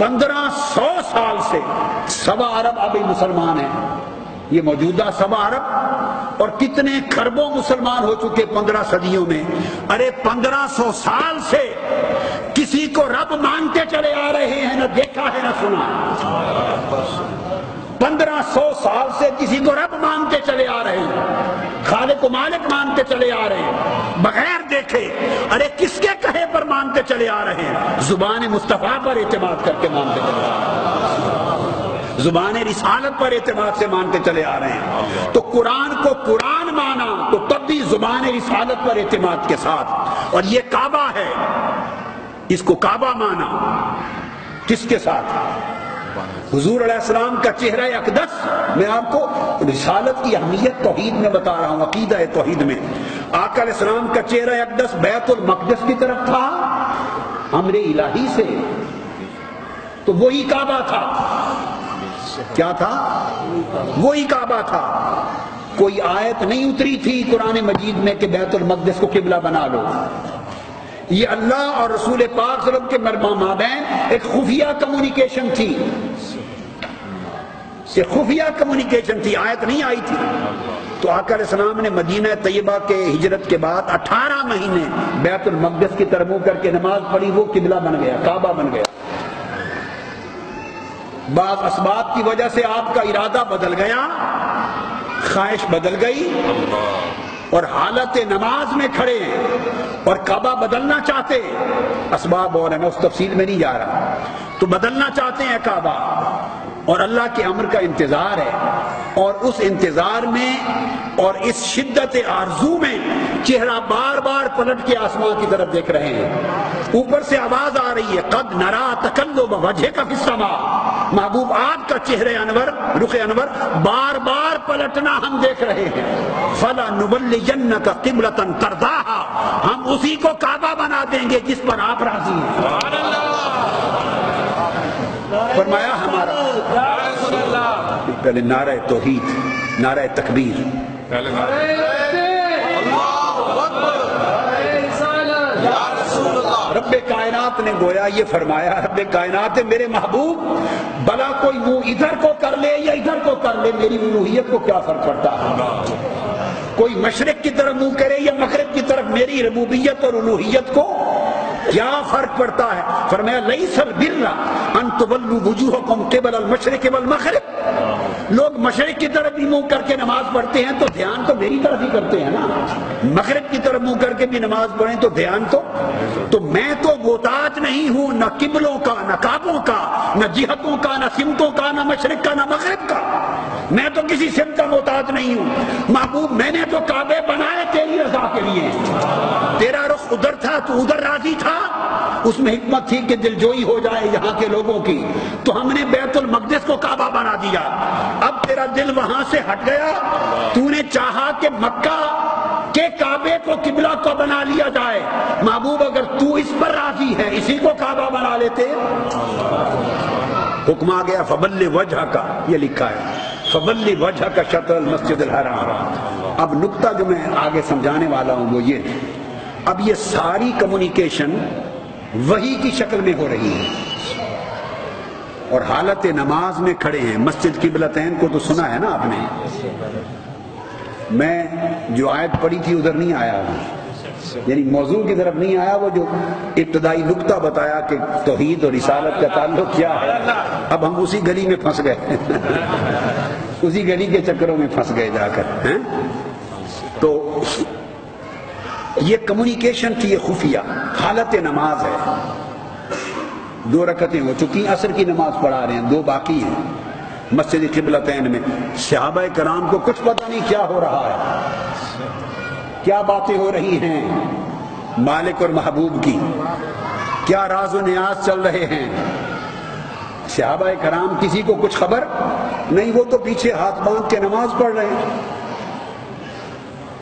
1500 سال سے 1.25 ارب ابھی مسلمان ہیں، یہ موجودہ 1.25 ارب، اور کتنے کھربوں مسلمان ہو چکے 15 صدیوں میں۔ ارے 1500 سال سے کسی کو رب مانتے چلے آ رہے ہیں، نہ دیکھا ہے نہ سنا۔ 1500 سال سے کسی کو رب مانتے چلے آ رہے ہیں، خالق و مالک مانتے چلے آ رہے ہیں بغیر دیکھے۔ ارے کس کے کہے پر مانتے چلے آ رہے ہیں؟ زبان مصطفیٰ پر اعتماد کر کے مانتے چلے آ رہے ہیں، زبان رسالت پر اعتماد سے مانتے چلے آ رہے ہیں۔ تو قرآن کو قرآن مانا تو تب بھی زبان رسالت پر اعتماد کے ساتھ۔ اور یہ کعبہ ہے، اس کو کعبہ مانا کس کے ساتھ؟ حضور علیہ السلام کا چہرہ اقدس۔ میں آپ کو رسالت کی اہمیت توحید میں بتا رہا ہوں، عقیدہ توحید میں۔ آقا علیہ السلام کا چہرہ اقدس بیت المقدس کی طرف تھا امر الہی سے، تو وہی کعبہ تھا۔ کیا تھا؟ وہی کعبہ تھا۔ کوئی آیت نہیں اتری تھی قرآن مجید میں کہ بیت المقدس کو قبلہ بنا لو۔ یہ اللہ اور رسول پاک صلی اللہ علیہ وسلم کے مابین ایک خفیہ کمیونیکیشن تھی، یہ خفیہ کمیونیکیشن تھی، آیت نہیں آئی تھی۔ تو آقا علیہ السلام نے مدینہ طیبہ کے ہجرت کے بعد 18 مہینے بیت المقدس کی طرف منہ کر کے نماز پڑھی، وہ قبلہ بن گیا، کعبہ بن گیا۔ بعض اسباب کی وجہ سے آپ کا ارادہ بدل گیا، خواہش بدل گئی، اور حالت نماز میں کھڑے ہیں اور کعبہ بدلنا چاہتے، اسباب اور ہیں، میں اس تفصیل میں نہیں جا رہا، تو بدلنا چاہتے ہیں کعبہ، اور اللہ کے امر کا انتظار ہے، اور اس انتظار میں اور اس شدت آرزو میں چہرہ بار بار پلٹ کے آسمان کی طرف دیکھ رہے ہیں۔ اوپر سے آواز آ رہی ہے، قد نرا تقلب وجهك فی السماء، محبوب آپ کا چہرہ انور، رخ انور بار بار پلٹنا ہم دیکھ رہے ہیں۔ فلا نولینک قبلۃ ترضاها، ہم اسی کو کعبہ بنا دیں گے جس پر آپ راضی ہیں۔ سبحان اللہ۔ فرمایا ہمارا پہلے نعرہ توحید، نعرہ تکبیر، رب کائنات نے گویا یہ فرمایا، رب کائنات میرے محبوب بلا کوئی منہ ادھر کو کر لے یا ادھر کو کر لے، میری الوہیت کو کیا فرق پڑتا ہے؟ کوئی مشرق کی طرف منہ کرے یا مغرب کی طرف، میری ربوبیت اور الوہیت کو کیا فرق پڑتا ہے؟ فرمایا لیس البر ان تولوا وجوہکم قبل المشرق والمغرب، لوگ مشرق کی طرف بھی منہ کر کے نماز پڑھتے ہیں تو دھیان تو میری طرف ہی کرتے ہیں نا، مغرب کی طرف منہ کر کے بھی نماز پڑھیں تو دھیان تو میں تو محتاج نہیں ہوں نہ قبلوں کا، نہ کعبوں کا، نہ جہتوں کا، نہ سمتوں کا، نہ مشرق کا، نہ مغرب کا، میں تو کسی سمت کا محتاج نہیں ہوں۔ محبوب میں نے تو کعبے بنائے تیری رضا کے لیے، تیرا رخ ادھر تھا تو ادھر راضی تھا، اس میں حکمت تھی کہ دل جوئی ہو جائے یہاں کے لوگوں کی، تو ہم نے بیت المقدس کو کعبہ بنا دیا۔ اب تیرا دل وہاں سے ہٹ گیا، تو نے چاہا کہ مکہ کہ کعبے کو قبلہ کو بنا لیا جائے۔ محبوب اگر تو اس پر راضی ہے اسی کو کعبہ بنا لیتے۔ حکم آ گیا فبلغ وجہک، یہ لکھا ہے فبلغ وجہک شطر المسجد الحرام۔ اب نقطہ جو میں آگے سمجھانے والا ہوں وہ یہ، اب یہ ساری کمیونیکیشن وحی کی شکل میں ہو رہی ہے، اور حالت نماز میں کھڑے ہیں۔ مسجد قبلتین کو تو سنا ہے نا آپ نے، میں جو آیت پڑھی تھی ادھر نہیں آیا، یعنی موضوع کی طرف نہیں آیا، وہ جو ابتدائی نقطہ بتایا کہ توحید اور رسالت کا تعلق کیا ہے، اب ہم اسی گلی میں پھنس گئے اسی گلی کے چکروں میں پھنس گئے جا کر۔ تو یہ کمیونیکیشن تھی، یہ خفیہ حالت نماز ہے۔ 2 رکعتیں ہو چکی، عصر کی نماز پڑھا رہے ہیں، 2 باقی ہیں مسجد قبلتین میں۔ صحابہ کرام کو کچھ پتہ نہیں کیا ہو رہا ہے، کیا باتیں ہو رہی ہیں مالک اور محبوب کی، کیا راز و نیاز چل رہے ہیں۔ صحابہ کرام کسی کو کچھ خبر نہیں، وہ تو پیچھے ہاتھ باندھ کے نماز پڑھ رہے ہیں،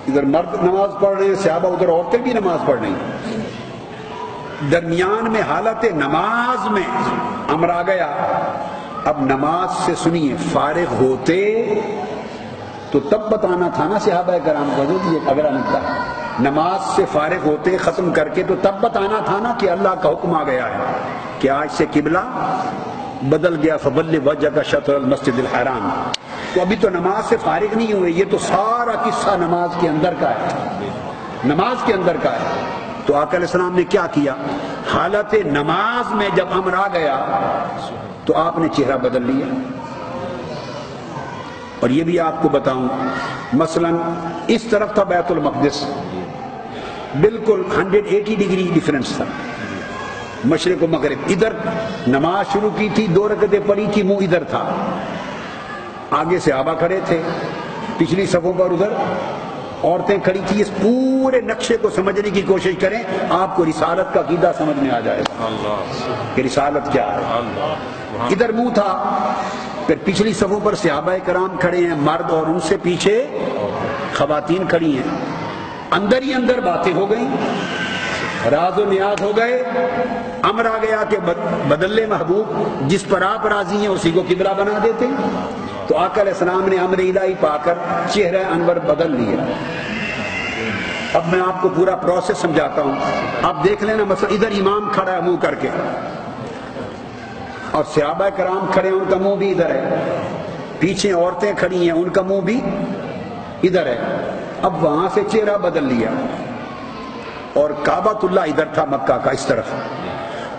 ادھر مرد نماز پڑھ رہے ہیں، صحابہ ادھر عورتیں بھی نماز پڑھ رہی ہیں۔ درمیان میں حالت نماز میں امر آ گیا، اب نماز سے سنیے فارغ ہوتے تو تب بتانا تھا نا صحابہ کرام کو، یہ اگلا نکتا، نماز سے فارغ ہوتے ختم کر کے تو تب بتانا تھا نا کہ اللہ کا حکم آ گیا ہے کہ آج سے قبلہ بدل گیا فبل وجہ کا شطر المسجد الحرام. تو ابھی تو نماز سے فارغ نہیں ہوئے، یہ تو سارا قصہ نماز کے اندر کا ہے، نماز کے اندر کا ہے. تو آقا علیہ السلام نے کیا کیا؟ حالت نماز میں جب امر آ گیا تو آپ نے چہرہ بدل لیا. اور یہ بھی آپ کو بتاؤں، مثلا اس طرف تھا بیت المقدس، بالکل 180 ڈگری ڈیفرنس تھا، مشرق و مغرب. ادھر نماز شروع کی تھی، 2 رکعتیں پڑھی تھی، منہ ادھر تھا، آگے صحابہ کھڑے تھے، پچھلی صفوں پر ادھر عورتیں کھڑی تھی. اس پورے نقشے کو سمجھنے کی کوشش کریں، آپ کو رسالت کا عقیدہ سمجھ میں آ جائے گا کہ رسالت کیا ہے. ادھر منہ تھا، پھر پچھلی صفوں پر صحابہ کرام کھڑے ہیں مرد، اور ان سے پیچھے خواتین کھڑی ہیں. اندر ہی اندر باتیں ہو گئیں، راز و نیاز ہو گئے. امر آ گیا کہ بدل لے محبوب، جس پر آپ راضی ہیں اسی کو قبلہ بنا دیتے. تو آقا علیہ السلام نے امر الہی پا کر چہرہ انور بدل لیا. اب میں آپ کو پورا پروسیس سمجھاتا ہوں، آپ دیکھ لینا. مثلا ادھر امام کھڑا ہے منہ کر کے، اور صحابہ کرام کھڑے ہیں، ان کا منہ بھی ادھر ہے. پیچھے عورتیں کھڑی ہیں، ان کا منہ بھی ادھر ہے. اب وہاں سے چہرہ بدل لیا، اور کعبۃ اللہ ادھر تھا مکہ کا اس طرف.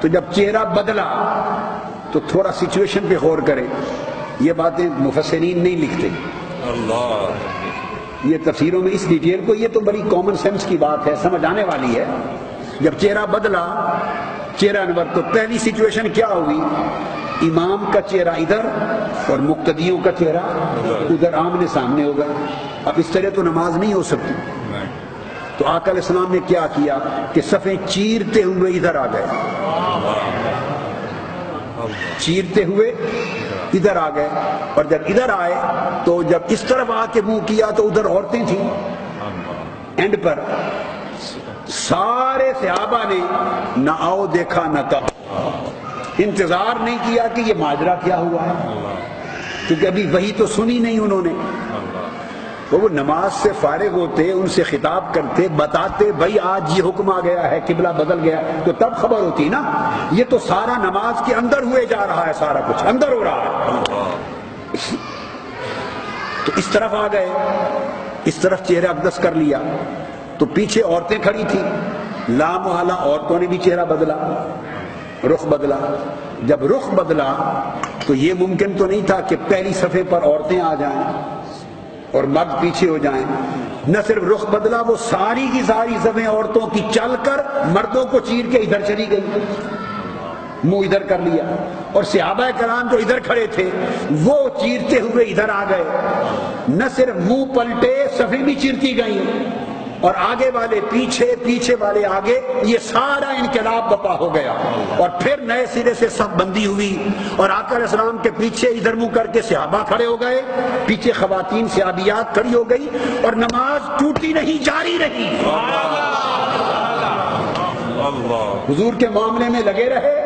تو جب چہرہ بدلا تو تھوڑا سچویشن پہ غور کرے. یہ باتیں مفسرین نہیں لکھتے، یہ تفسیروں میں اس ڈیٹیل کو، یہ تو بڑی کامن سینس کی بات ہے، سمجھ آنے والی ہے. جب چہرہ بدلا، چہرہ انور، تو پہلی سچویشن کیا ہوئی؟ امام کا چہرہ ادھر اور مقتدیوں کا چہرہ ادھر آمنے سامنے ہوگا. اب اس طرح تو نماز نہیں ہو سکتی. تو آقا علیہ السلام نے کیا کیا کہ صفیں چیرتے ہوئے ادھر آ گئے، چیرتے ہوئے ادھر آ گئے. اور جب ادھر آئے تو جب اس طرف آ کے منہ کیا تو ادھر عورتیں تھیں. اینڈ پر سارے صحابہ نے نہ آؤ دیکھا نہ کہا، انتظار نہیں کیا کہ یہ ماجرا کیا ہوا ہے، کیونکہ ابھی وہی تو سنی نہیں انہوں نے. وہ نماز سے فارغ ہوتے، ان سے خطاب کرتے، بتاتے بھائی آج یہ حکم آ گیا ہے، قبلہ بدل گیا، تو تب خبر ہوتی نا. یہ تو سارا نماز کے اندر ہوئے جا رہا ہے، سارا کچھ اندر ہو رہا ہے. تو اس طرف آ گئے، اس طرف چہرہ اقدس کر لیا. تو پیچھے عورتیں کھڑی تھی، لا محالہ عورتوں نے بھی چہرہ بدلا، رخ بدلا. جب رخ بدلا تو یہ ممکن تو نہیں تھا کہ پہلی صفحے پر عورتیں آ جائیں اور مرد پیچھے ہو جائیں. نہ صرف رخ بدلا، وہ ساری کی ساری صفیں عورتوں کی چل کر مردوں کو چیر کے ادھر چلی گئی، منہ ادھر کر لیا. اور صحابہ کرام جو ادھر کھڑے تھے وہ چیرتے ہوئے ادھر آ گئے. نہ صرف منہ پلٹے، صفیں بھی چیرتی گئیں، اور آگے والے پیچھے، پیچھے والے آگے. یہ سارا انقلاب بپا ہو گیا. اور پھر نئے سرے سے صف بندی ہوئی، اور آقا علیہ السلام کے پیچھے ادھر منہ کر کے صحابہ کھڑے ہو گئے، پیچھے خواتین صحابیات کھڑی ہو گئی، اور نماز ٹوٹی نہیں، جاری رہی. حضور کے معاملے میں لگے رہے.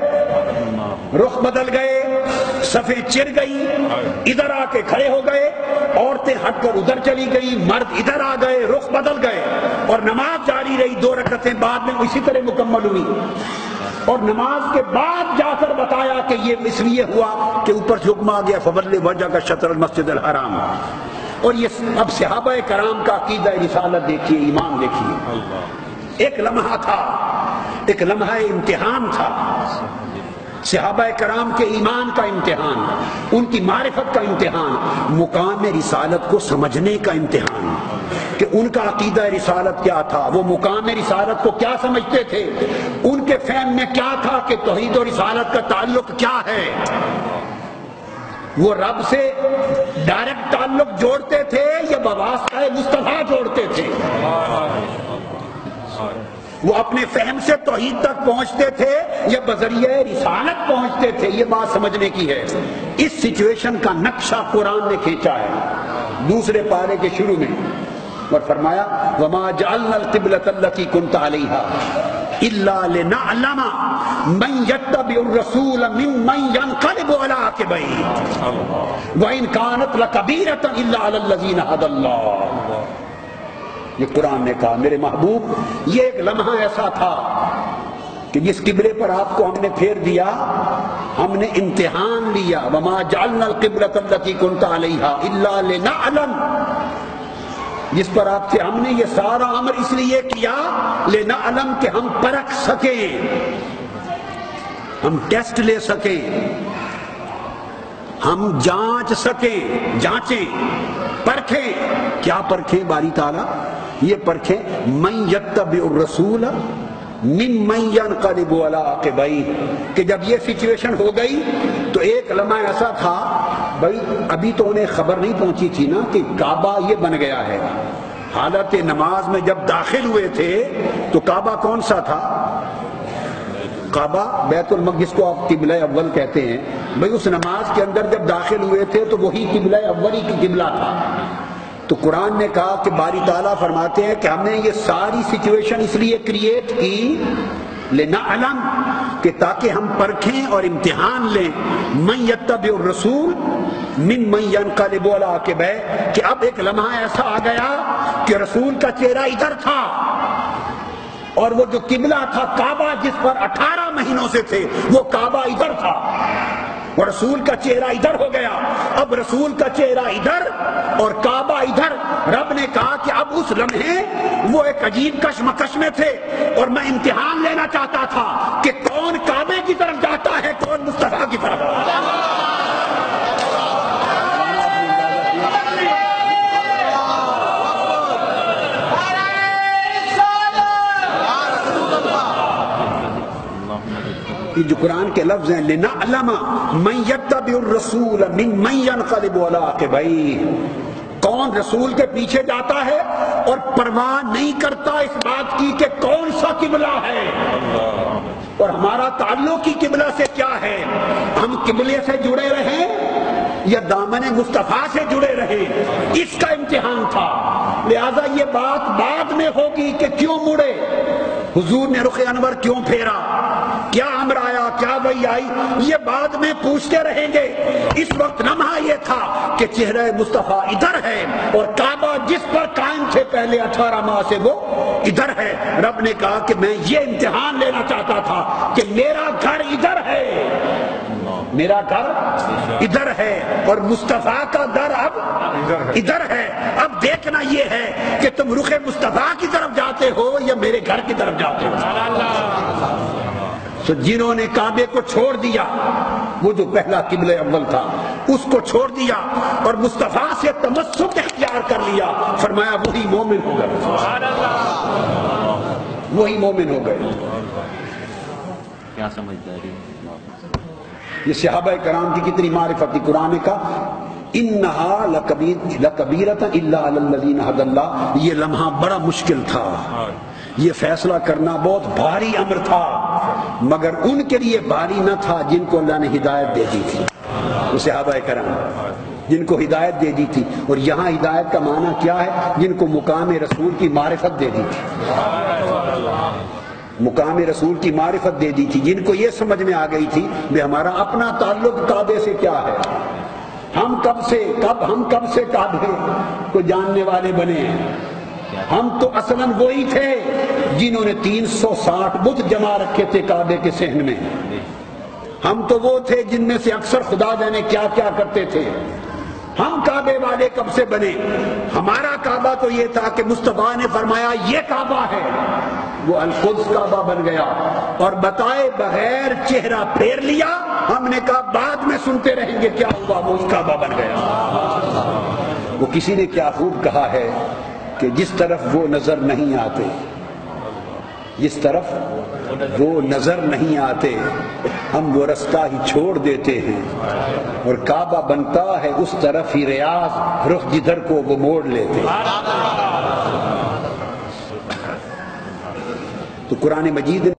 رخ بدل گئے، صفیں چر گئی، ادھر آ کے کھڑے ہو گئے، عورتیں ہٹ کر ادھر چلی گئی، مرد ادھر آ گئے، رخ بدل گئے، اور نماز جاری رہی. 2 رکعتیں بعد میں اسی طرح مکمل ہوئی. اور نماز کے بعد جا کر بتایا کہ یہ اس لیے ہوا کہ اوپر سے حکم آ گیا فبل وجہ کا شطر المسجد الحرام. اور یہ اب صحابہ کرام کا عقیدہ رسالت دیکھیے، ایمان دیکھیے. ایک لمحہ تھا، ایک لمحہ امتحان تھا، صحابہ کرام کے ایمان کا امتحان، ان کی معرفت کا امتحان، مقام رسالت کو سمجھنے کا امتحان کہ ان کا عقیدہ رسالت کیا تھا، وہ مقام رسالت کو کیا سمجھتے تھے، ان کے فہم میں کیا تھا کہ توحید و رسالت کا تعلق کیا ہے. وہ رب سے ڈائریکٹ تعلق جوڑتے تھے یا بواسطہ مصطفیٰ جوڑتے تھے. وہ اپنے فہم سے توحید تک پہنچتے تھے یا بذریعہ رسالت پہنچتے تھے. یہ بات سمجھنے کی ہے. اس سچویشن کا نقشہ قرآن نے کھینچا ہے 2 پارے کے شروع میں، اور فرمایا وَمَا جَعَلْنَا الْقِبْلَةَ الَّتِي كُنْتَ عَلَيْهَا إِلَّا لِنَعْلَمَ مَنْ يَتَّبِعُ الرَّسُولَ مِمَّنْ يَنْقَلِبُ عَلَىٰ عَقِبَيْهِ وَإِنْ كَانَتْ لَكَبِيرَةً إِلَّا عَلَى الَّذِينَ هَدَى اللَّهُ. یہ قرآن نے کہا میرے محبوب یہ ایک لمحہ ایسا تھا کہ جس قبلے پر آپ کو ہم نے پھیر دیا ہم نے امتحان لیا، وما جعلنا القبلۃ التي كنت عليها الا لنعلم، جس پر آپ تھے، ہم نے یہ سارا امر اس لیے کیا لنعلم کہ ہم پرکھ سکیں، ہم ٹیسٹ لے سکیں، ہم جانچ سکیں، جانچیں، پرکھیں۔ کیا پرکھیں باری تعالیٰ؟ یہ پرکھیں من یتبع الرسول ممن ينقلب على عقبیہ، کہ جب یہ سچویشن ہو گئی تو ایک لمحہ ایسا تھا، بھائی ابھی تو انہیں خبر نہیں پہنچی تھی نا کہ کعبہ یہ بن گیا ہے، حالت نماز میں جب داخل ہوئے تھے تو کعبہ کون سا تھا؟ کعبہ بیت المقدس کو آپ قبلہ اول کہتے ہیں، بھئی اس نماز کے اندر جب داخل ہوئے تھے تو وہی قبلہ اولی کی قبلہ تھا۔ تو قرآن نے کہا کہ باری تعالیٰ فرماتے ہیں کہ ہم نے یہ ساری سچویشن اس لیے کریٹ کی لنعلم، کہ تاکہ ہم پرکھیں اور امتحان لیں، من یتبع الرسول ممن ينقلب على عقبیہ، کہ اب ایک لمحہ ایسا آ گیا کہ رسول کا چہرہ ادھر تھا اور وہ جو قبلہ تھا کعبہ جس پر 18 مہینوں سے تھے وہ کعبہ ادھر تھا اور رسول کا چہرہ ادھر ہو گیا۔ اب رسول کا چہرہ ادھر اور کعبہ ادھر، رب نے کہا کہ اب اس لمحے وہ ایک عجیب کشمکش میں تھے اور میں امتحان لینا چاہتا تھا کہ کون کعبے کی طرف جاتا ہے، کون مصطفیٰ کی طرف۔ یہ جو قرآن کے لفظ ہیں لنعلم من یتبع الرسول ممن ينقلب على عقبیہ، کون رسول کے پیچھے جاتا ہے اور پرواہ نہیں کرتا اس بات کی کہ کون سا قبلہ ہے اور ہمارا تعلق ہی قبلہ سے کیا ہے، ہم قبلے سے جڑے رہیں یا دامن مصطفیٰ سے جڑے رہیں، اس کا امتحان تھا۔ لہذا یہ بات بعد میں ہوگی کہ کیوں مڑے، حضور نے رخ انور کیوں پھیرا، کیا امر آیا، کیا وحی آئی، یہ بعد میں پوچھتے رہیں گے۔ اس وقت لمحہ یہ تھا کہ چہرہ مصطفیٰ ادھر ہے اور کعبہ جس پر قائم تھے پہلے 18 ماہ سے وہ ادھر ہے۔ رب نے کہا کہ میں یہ امتحان لینا چاہتا تھا کہ میرا گھر ادھر ہے، میرا گھر ادھر ہے اور مصطفیٰ کا در اب ادھر ہے۔ اب دیکھنا یہ ہے کہ تم رخ مصطفیٰ کی طرف جاتے ہو یا میرے گھر کی طرف جاتے ہو۔ تو جنہوں نے کعبے کو چھوڑ دیا، وہ جو پہلا قبلہ اول تھا اس کو چھوڑ دیا اور مصطفیٰ سے تمسک اختیار کر لیا، فرمایا وہی مومن ہو گئے، وہی مومن ہو گئے۔ کیا سمجھداری، یہ صحابہ کرام کی کتنی معرفت تھی۔ قرآن کا انہا لکبیرۃ الا علی الذین ھدی اللہ، یہ لمحہ بڑا مشکل تھا، یہ فیصلہ کرنا بہت بھاری امر تھا، مگر ان کے لیے بھاری نہ تھا جن کو اللہ نے ہدایت دے دی تھی، وہ صحابہ کرام جن کو ہدایت دے دی تھی۔ اور یہاں ہدایت کا معنی کیا ہے؟ جن کو مقام رسول کی معرفت دے دی تھی، مقام رسول کی معرفت دے دی تھی، جن کو یہ سمجھ میں آ گئی تھی کہ ہمارا اپنا تعلق کعبے سے کیا ہے، ہم کب سے کعبے کو جاننے والے بنے ہیں۔ ہم تو اصلاً وہی تھے جنہوں نے 360 بت جما رکھے تھے کعبے کے صحن میں، ہم تو وہ تھے جن میں سے اکثر خدا جانے کیا کیا کرتے تھے۔ ہم کعبے والے کب سے بنے؟ ہمارا کعبہ تو یہ تھا کہ مصطفیٰ نے فرمایا یہ کعبہ ہے، وہ القدس کعبہ بن گیا اور بتائے بغیر چہرہ پھیر لیا۔ ہم نے کہا بعد میں سنتے رہیں گے کیا ہوا، وہ اس کعبہ بن گیا۔ وہ کسی نے کیا خوب کہا ہے کہ جس طرف وہ نظر نہیں آتے، جس طرف وہ نظر نہیں آتے ہم وہ رستہ ہی چھوڑ دیتے ہیں اور کعبہ بنتا ہے اس طرف ہی ریاض، رخ جدھر کو وہ موڑ لیتے ہیں۔ تو قرآن مجید